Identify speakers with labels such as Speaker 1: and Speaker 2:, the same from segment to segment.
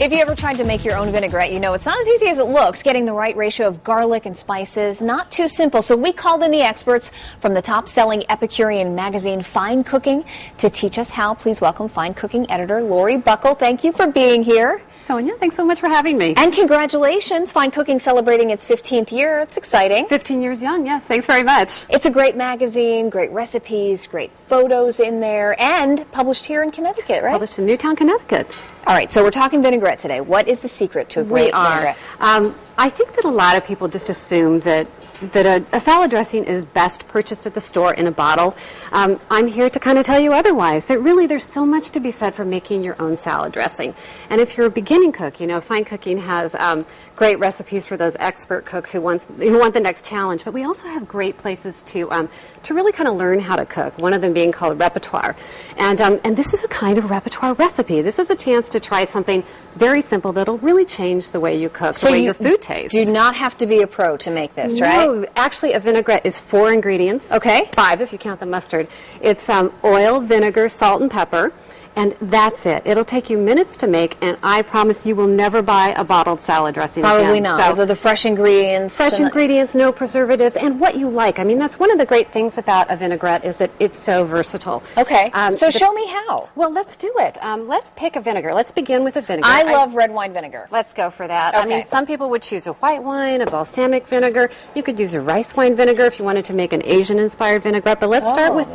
Speaker 1: If you ever tried to make your own vinaigrette, you know it's not as easy as it looks. Getting the right ratio of garlic and spices, not too simple. So we called in the experts from the top-selling Epicurean magazine, Fine Cooking, to teach us how. Please welcome Fine Cooking editor Lori Buckle. Thank you for being here.
Speaker 2: Sonia, thanks so much for having me.
Speaker 1: And congratulations, Fine Cooking celebrating its 15th year. It's exciting.
Speaker 2: 15 years young, yes. Thanks very much.
Speaker 1: It's a great magazine, great recipes, great photos in there, and published here in Connecticut, right?
Speaker 2: Published in Newtown, Connecticut.
Speaker 1: All right, so we're talking vinaigrette today. What is the secret to a great vinaigrette?
Speaker 2: I think that a lot of people just assume that a salad dressing is best purchased at the store in a bottle. I'm here to kind of tell you otherwise. That really there's so much to be said for making your own salad dressing. And if you're a beginning cook, you know, Fine Cooking has great recipes for those expert cooks who want the next challenge. But we also have great places to really kind of learn how to cook. One of them being called Repertoire. And this is a kind of repertoire recipe. This is a chance to try something very simple that'll really change the way you cook, the way your food tastes.
Speaker 1: You do not have to be a pro to make this, right?
Speaker 2: No, actually a vinaigrette is 4 ingredients.
Speaker 1: Okay.
Speaker 2: 5 if you count the mustard. It's oil, vinegar, salt, and pepper. And that's it. It'll take you minutes to make, and I promise you will never buy a bottled salad dressing again.
Speaker 1: Probably not. So the fresh ingredients.
Speaker 2: Fresh ingredients, no preservatives, and what you like. I mean, that's one of the great things about a vinaigrette is that it's so versatile.
Speaker 1: Okay. So show me how.
Speaker 2: Well, let's do it. Let's pick a vinegar. Let's begin with a vinegar.
Speaker 1: I love red wine vinegar.
Speaker 2: Let's go for that.
Speaker 1: Okay.
Speaker 2: I mean, some people would choose a white wine, a balsamic vinegar. You could use a rice wine vinegar if you wanted to make an Asian-inspired vinaigrette. But let's start with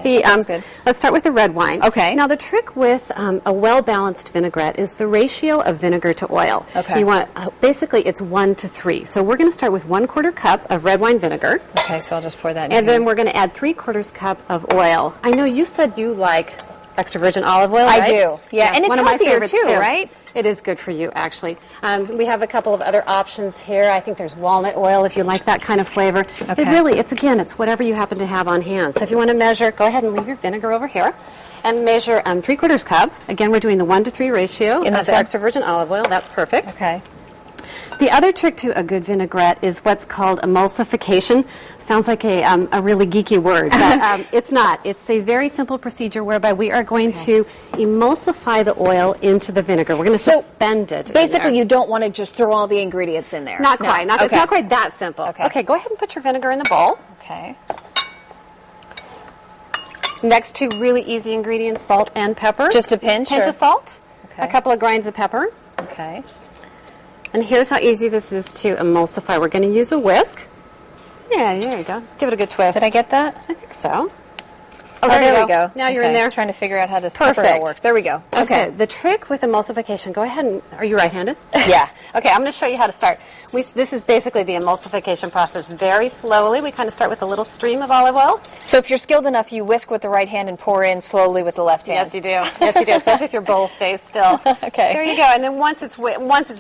Speaker 2: let's start with the red wine.
Speaker 1: Okay.
Speaker 2: Now, the trick with a well-balanced vinaigrette is the ratio of vinegar to oil.
Speaker 1: Okay.
Speaker 2: You want basically it's 1 to 3. So we're going to start with 1/4 cup of red wine vinegar.
Speaker 1: Okay, so I'll just pour that in.
Speaker 2: And then we're going to add 3/4 cup of oil. I know you said you like extra virgin olive oil, right?
Speaker 1: I do. Yeah, and it's
Speaker 2: one of my
Speaker 1: healthier
Speaker 2: favorites
Speaker 1: too, right?
Speaker 2: It is good for you, actually. We have a couple of other options here. I think there's walnut oil if you like that kind of flavor.
Speaker 1: Okay.
Speaker 2: It's whatever you happen to have on hand. So if you want to measure, go ahead and leave your vinegar over here. And measure 3/4 cup. Again, we're doing the 1 to 3 ratio of the extra virgin olive oil. That's perfect.
Speaker 1: Okay.
Speaker 2: The other trick to a good vinaigrette is what's called emulsification. Sounds like a really geeky word, but it's not. It's a very simple procedure whereby we are going to emulsify the oil into the vinegar. We're going to suspend it.
Speaker 1: Basically, you don't want to just throw all the ingredients in there.
Speaker 2: Not quite. It's not quite that simple.
Speaker 1: Okay,
Speaker 2: go ahead and put your vinegar in the bowl.
Speaker 1: Okay.
Speaker 2: Next 2 really easy ingredients, salt and pepper.
Speaker 1: Just a pinch?
Speaker 2: Pinch of salt.
Speaker 1: Okay.
Speaker 2: A couple of grinds of pepper.
Speaker 1: Okay.
Speaker 2: And here's how easy this is to emulsify. We're going to use a whisk. Yeah, there you go. Give it a good twist.
Speaker 1: Did I get that?
Speaker 2: I think so.
Speaker 1: Oh, there we go.
Speaker 2: Now you're in there.
Speaker 1: Trying to figure out how this pepper all works. There we go.
Speaker 2: Okay. The trick with emulsification, go ahead and, are you right-handed?
Speaker 1: Yeah.
Speaker 2: Okay, I'm going to show you how to start. This is basically the emulsification process. Very slowly, we kind of start with a little stream of olive oil.
Speaker 1: So if you're skilled enough, you whisk with the right hand and pour in slowly with the left hand.
Speaker 2: Yes, you do. Yes, you do, especially if your bowl stays still.
Speaker 1: Okay.
Speaker 2: There you go. And then once it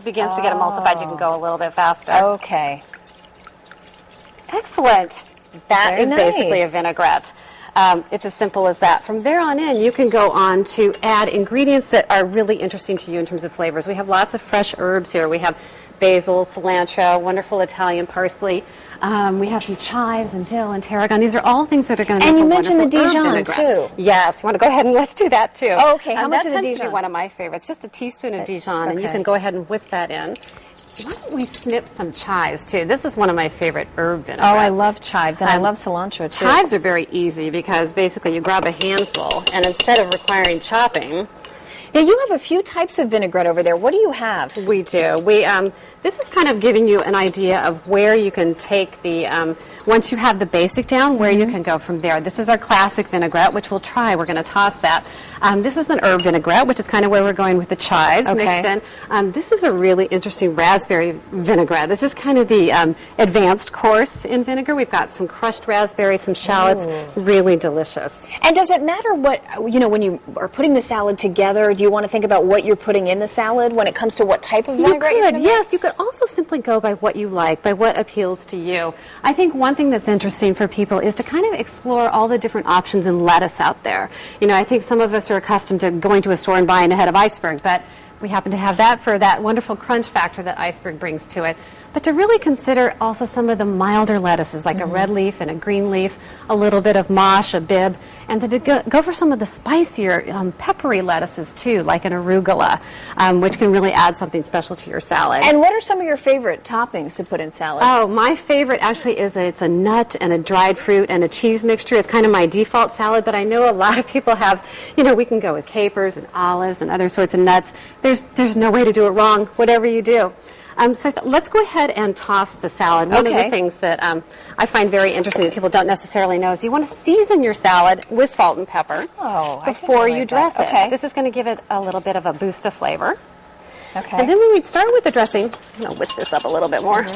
Speaker 2: begins to get emulsified, you can go a little bit faster.
Speaker 1: Okay.
Speaker 2: Excellent. That is basically a vinaigrette. It's as simple as that. From there on in, you can go on to add ingredients that are really interesting to you in terms of flavors. We have lots of fresh herbs here. We have basil, cilantro, wonderful Italian parsley. We have some chives and dill and tarragon. These are all things that are going to make a wonderful
Speaker 1: And you mentioned the Dijon, too.
Speaker 2: Yes. You want to go ahead and let's do that, too.
Speaker 1: Oh, okay. How much of the
Speaker 2: That
Speaker 1: Dijon?
Speaker 2: tends to be one of my favorites. Just a teaspoon of Dijon, and you can go ahead and whisk that in. Why don't we snip some chives, too? This is one of my favorite herb vinaigrettes.
Speaker 1: Oh, I love chives, and I love cilantro, too.
Speaker 2: Chives are very easy because basically you grab a handful, and instead of requiring chopping...
Speaker 1: Now, you have a few types of vinaigrette over there. What do you have?
Speaker 2: We do. This is kind of giving you an idea of where you can take the... once you have the basic down, where you can go from there. This is our classic vinaigrette, which we'll try. We're going to toss that. This is an herb vinaigrette, which is kind of where we're going with the chives mixed in. This is a really interesting raspberry vinaigrette. This is kind of the advanced course in vinegar. We've got some crushed raspberries, some shallots, really delicious.
Speaker 1: And does it matter what, when you are putting the salad together, do you want to think about what you're putting in the salad when it comes to what type of vinaigrette you're going to make?
Speaker 2: Yes. You could also simply go by what you like, by what appeals to you. I think one thing that's interesting for people is to kind of explore all the different options in lettuce out there. I think some of us are accustomed to going to a store and buying a head of iceberg, but we happen to have that for that wonderful crunch factor that iceberg brings to it. But to really consider also some of the milder lettuces, like a red leaf and a green leaf, a little bit of mosh, a bib, And then to go for some of the spicier, peppery lettuces too, like an arugula, which can really add something special to your salad.
Speaker 1: And what are some of your favorite toppings to put in salads?
Speaker 2: Oh, my favorite actually is it's a nut and a dried fruit and a cheese mixture. It's kind of my default salad, but I know a lot of people have, we can go with capers and olives and other sorts of nuts. There's no way to do it wrong, whatever you do. So let's go ahead and toss the salad. One of the things that I find very interesting that people don't necessarily know is you want to season your salad with salt and pepper before you dress it.
Speaker 1: Okay.
Speaker 2: This is going to give it a little bit of a boost of flavor.
Speaker 1: Okay.
Speaker 2: And then when we start with the dressing, I'm going to whisk this up a little bit more.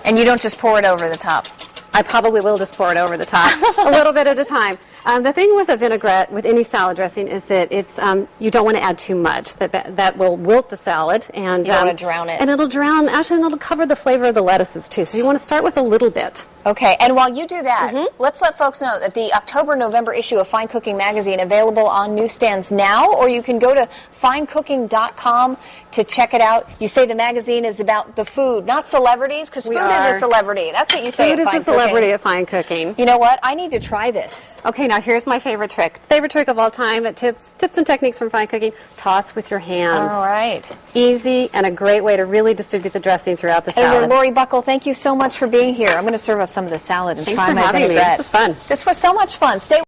Speaker 1: And you don't just pour it over the top?
Speaker 2: I probably will just pour it over the top, a little bit at a time. The thing with a vinaigrette, with any salad dressing, is that it's you don't want to add too much. That will wilt the salad, and
Speaker 1: you don't want to drown it.
Speaker 2: And it'll drown. Actually, and it'll cover the flavor of the lettuces too. So you want to start with a little bit.
Speaker 1: Okay, and while you do that, let's let folks know that the October-November issue of Fine Cooking magazine available on newsstands now, or you can go to finecooking.com to check it out. You say the magazine is about the food, not celebrities, because food is a celebrity. That's what you say.
Speaker 2: Food is a celebrity at Fine Cooking.
Speaker 1: You know what? I need to try this.
Speaker 2: Okay, now here's my favorite trick. Favorite trick of all time at tips and techniques from Fine Cooking. Toss with your hands.
Speaker 1: All right.
Speaker 2: Easy and a great way to really distribute the dressing throughout the salad.
Speaker 1: And Lori Buckle, thank you so much for being here. I'm going to serve up some of the salad and try my vinaigrette.
Speaker 2: This was fun.
Speaker 1: This was so much fun. Stay